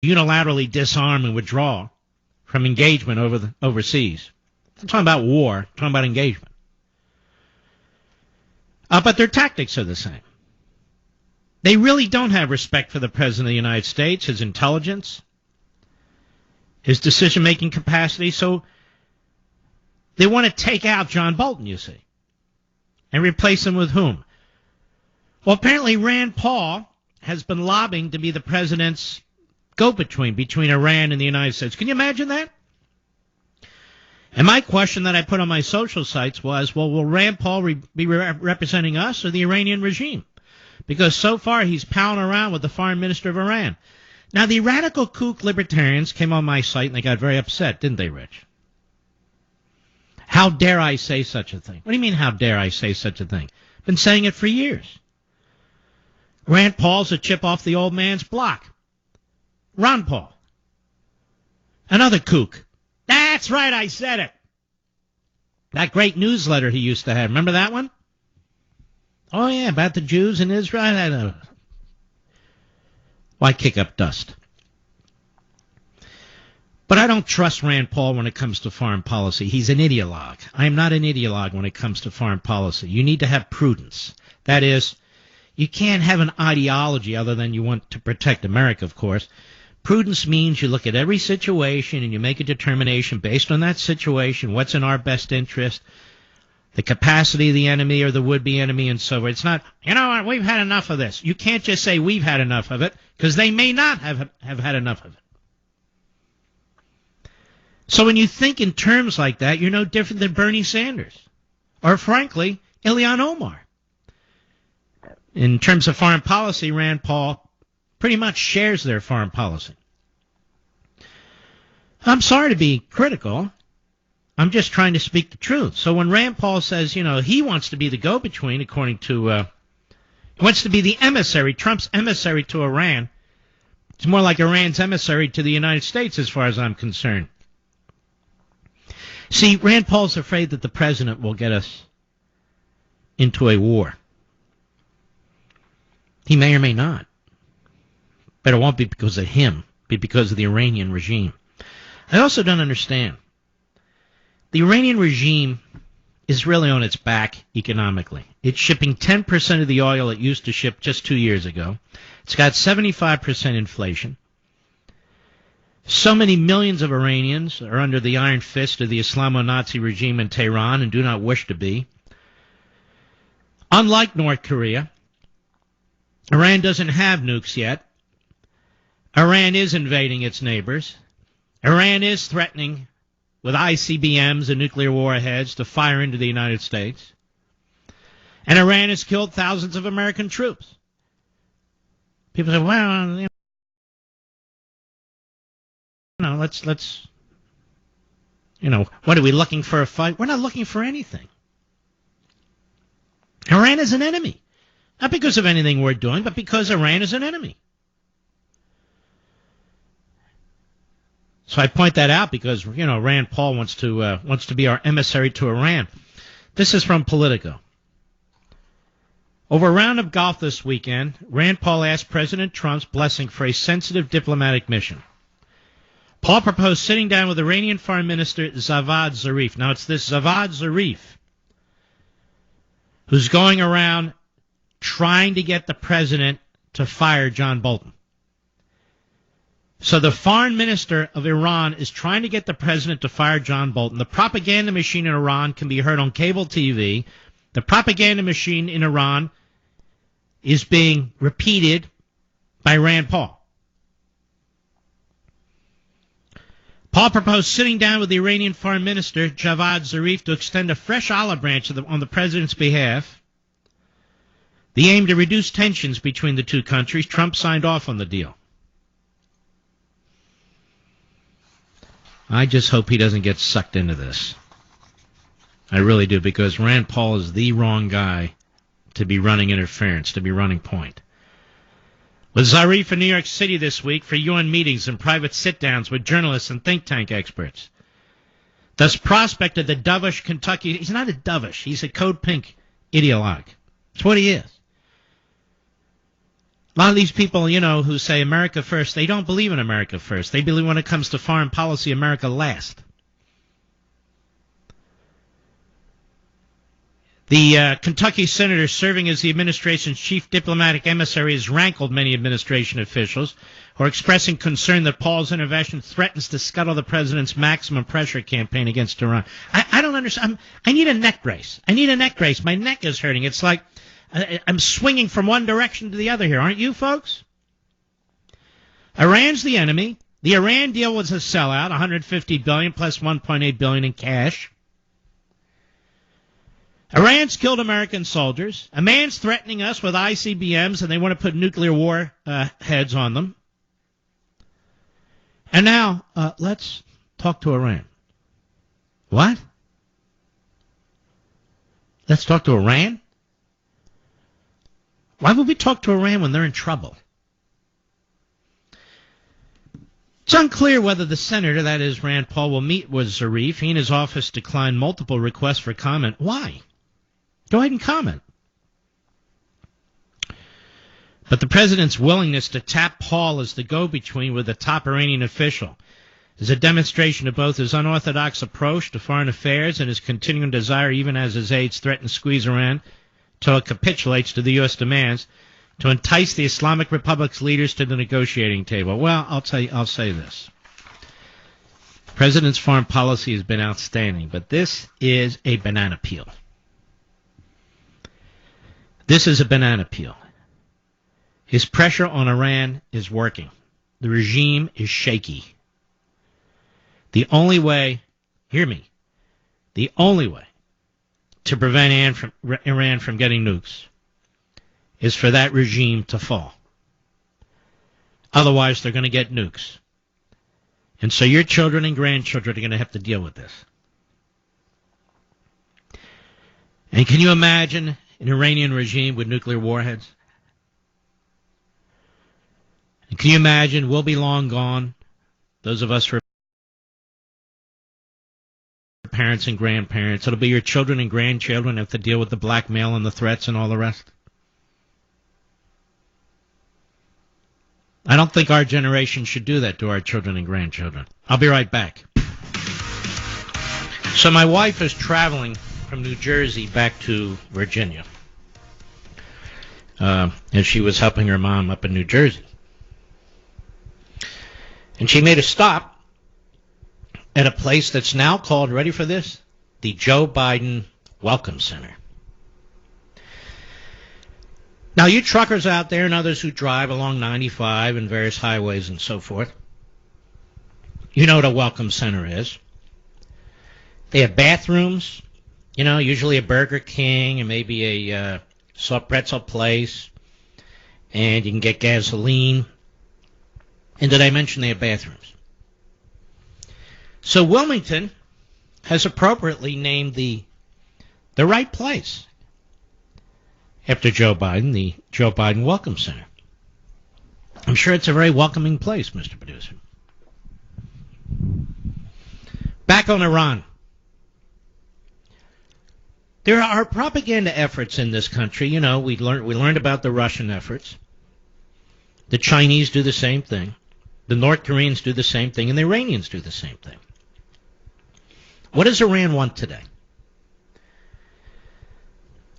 unilaterally disarm and withdraw from engagement overseas. I'm talking about war, I'm talking about engagement. But their tactics are the same. They really don't have respect for the President of the United States, his intelligence, his decision-making capacity, so they want to take out John Bolton, you see, and replace him with whom? Well, apparently Rand Paul has been lobbying to be the president's go-between between Iran and the United States. Can you imagine that? And my question that I put on my social sites was, well, will Rand Paul be representing us or the Iranian regime? Because so far he's palling around with the foreign minister of Iran. Now, the radical kook libertarians came on my site and they got very upset, didn't they, Rich? How dare I say such a thing? What do you mean, how dare I say such a thing? Been saying it for years. Rand Paul's a chip off the old man's block. Ron Paul. Another kook. That's right, I said it. That great newsletter he used to have. Remember that one? Oh, yeah, about the Jews in Israel. Why kick up dust? But I don't trust Rand Paul when it comes to foreign policy. He's an ideologue. I am not an ideologue when it comes to foreign policy. You need to have prudence. That is, you can't have an ideology other than you want to protect America, of course. Prudence means you look at every situation and you make a determination based on that situation, what's in our best interest, the capacity of the enemy or the would-be enemy, and so forth. It's not, you know what, we've had enough of this. You can't just say we've had enough of it, because they may not have had enough of it. So when you think in terms like that, you're no different than Bernie Sanders, or frankly, Ilhan Omar. In terms of foreign policy, Rand Paul pretty much shares their foreign policy. I'm sorry to be critical. I'm just trying to speak the truth. So when Rand Paul says, you know, he wants to be the go-between, according to, he wants to be the emissary, Trump's emissary to Iran, it's more like Iran's emissary to the United States as far as I'm concerned. See, Rand Paul's afraid that the president will get us into a war. He may or may not. But it won't be because of him. It'll be because of the Iranian regime. I also don't understand. The Iranian regime is really on its back economically. It's shipping 10% of the oil it used to ship just 2 years ago. It's got 75% inflation. So many millions of Iranians are under the iron fist of the Islamo-Nazi regime in Tehran and do not wish to be. Unlike North Korea, Iran doesn't have nukes yet. Iran is invading its neighbors. Iran is threatening with ICBMs and nuclear warheads to fire into the United States. And Iran has killed thousands of American troops. People say, well, let's, what are we looking for a fight? We're not looking for anything. Iran is an enemy. Not because of anything we're doing, but because Iran is an enemy. So I point that out because, Rand Paul wants to be our emissary to Iran. This is from Politico. Over a round of golf this weekend, Rand Paul asked President Trump's blessing for a sensitive diplomatic mission. Paul proposed sitting down with Iranian Foreign Minister Javad Zarif. Now, it's this Javad Zarif who's going around trying to get the president to fire John Bolton. So the foreign minister of Iran is trying to get the president to fire John Bolton. The propaganda machine in Iran can be heard on cable TV. The propaganda machine in Iran is being repeated by Rand Paul. Paul proposed sitting down with the Iranian foreign minister, Javad Zarif, to extend a fresh olive branch on the president's behalf. The aim to reduce tensions between the two countries. Trump signed off on the deal. I just hope he doesn't get sucked into this. I really do, because Rand Paul is the wrong guy to be running interference, to be running point. With Zarif in New York City this week for UN meetings and private sit-downs with journalists and think tank experts. Thus prospect of the dovish Kentucky, he's not a dovish, he's a code pink ideologue. That's what he is. A lot of these people, who say America first, they don't believe in America first. They believe when it comes to foreign policy, America last. The Kentucky senator serving as the administration's chief diplomatic emissary has rankled many administration officials who are expressing concern that Paul's intervention threatens to scuttle the president's maximum pressure campaign against Iran. I don't understand. I need a neck brace. My neck is hurting. It's like I'm swinging from one direction to the other here. Aren't you, folks? Iran's the enemy. The Iran deal was a sellout, $150 billion plus $1.8 billion in cash. Iran's killed American soldiers. A man's threatening us with ICBMs, and they want to put nuclear war heads on them. And now, let's talk to Iran. What? Let's talk to Iran? Why would we talk to Iran when they're in trouble? It's unclear whether the senator, that is Rand Paul, will meet with Zarif. He and his office declined multiple requests for comment. Why? Go ahead and comment. But the president's willingness to tap Paul as the go-between with a top Iranian official is a demonstration of both his unorthodox approach to foreign affairs and his continuing desire, even as his aides threaten to squeeze Iran till it capitulates to the U.S. demands, to entice the Islamic Republic's leaders to the negotiating table. Well, I'll say this. The president's foreign policy has been outstanding, but this is a banana peel. This is a banana peel. His pressure on Iran is working. The regime is shaky. The only way, hear me, the only way to prevent Iran from getting nukes is for that regime to fall. Otherwise, they're going to get nukes. And so your children and grandchildren are going to have to deal with this. And can you imagine an Iranian regime with nuclear warheads? And can you imagine, we'll be long gone, those of us who are parents and grandparents. It'll be your children and grandchildren who have to deal with the blackmail and the threats and all the rest. I don't think our generation should do that to our children and grandchildren. I'll be right back. So my wife is traveling from New Jersey back to Virginia. And she was helping her mom up in New Jersey. And she made a stop at a place that's now called, ready for this, the Joe Biden Welcome Center. Now, you truckers out there and others who drive along 95 and various highways and so forth, you know what a Welcome Center is. They have bathrooms, usually a Burger King and maybe a soft pretzel place, and you can get gasoline. And did I mention they have bathrooms? So Wilmington has appropriately named the right place after Joe Biden, the Joe Biden Welcome Center. I'm sure it's a very welcoming place, Mr. Producer. Back on Iran. There are propaganda efforts in this country. We learned about the Russian efforts. The Chinese do the same thing. The North Koreans do the same thing, and the Iranians do the same thing. What does Iran want today?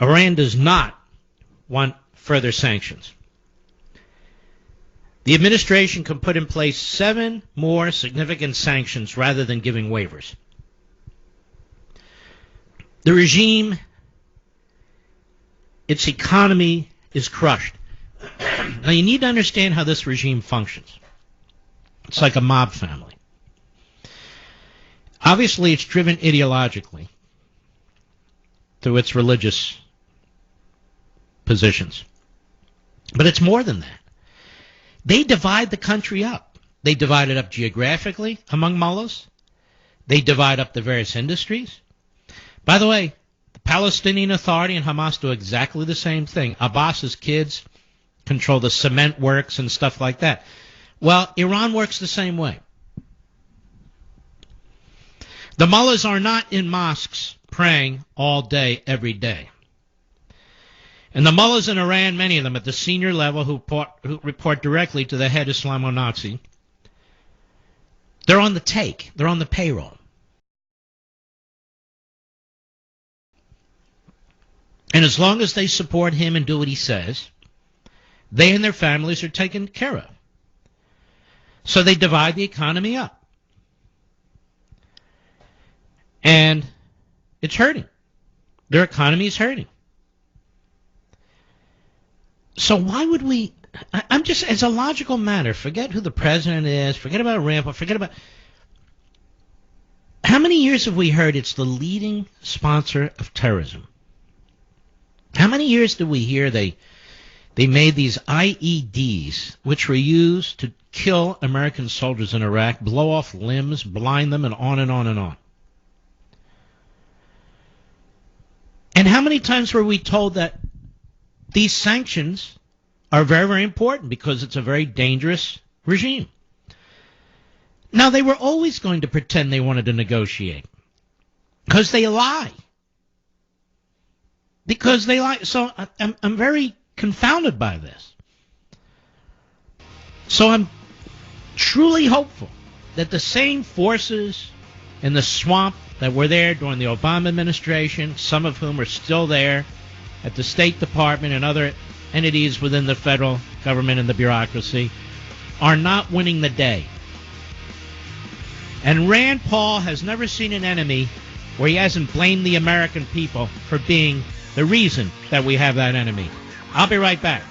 Iran does not want further sanctions. The administration can put in place 7 more significant sanctions rather than giving waivers. The regime, its economy is crushed. Now, you need to understand how this regime functions. It's like a mob family. Obviously, it's driven ideologically through its religious positions. But it's more than that. They divide the country up. They divide it up geographically among mullahs. They divide up the various industries. By the way, the Palestinian Authority and Hamas do exactly the same thing. Abbas's kids control the cement works and stuff like that. Well, Iran works the same way. The mullahs are not in mosques praying all day, every day. And the mullahs in Iran, many of them at the senior level who report directly to the head Islamo-Nazi, they're on the take. They're on the payroll. And as long as they support him and do what he says, they and their families are taken care of. So they divide the economy up. And it's hurting. Their economy is hurting. So why would we... I'm just, as a logical matter, forget who the president is, forget about Rambo, forget about... How many years have we heard it's the leading sponsor of terrorism? How many years did we hear they made these IEDs, which were used to kill American soldiers in Iraq, blow off limbs, blind them, and on and on and on? And how many times were we told that these sanctions are very, very important because it's a very dangerous regime? Now, they were always going to pretend they wanted to negotiate because they lie. Because they lie. So I'm very confounded by this. So I'm truly hopeful that the same forces in the swamp that were there during the Obama administration, some of whom are still there at the State Department and other entities within the federal government and the bureaucracy, are not winning the day. And Rand Paul has never seen an enemy where he hasn't blamed the American people for being the reason that we have that enemy. I'll be right back.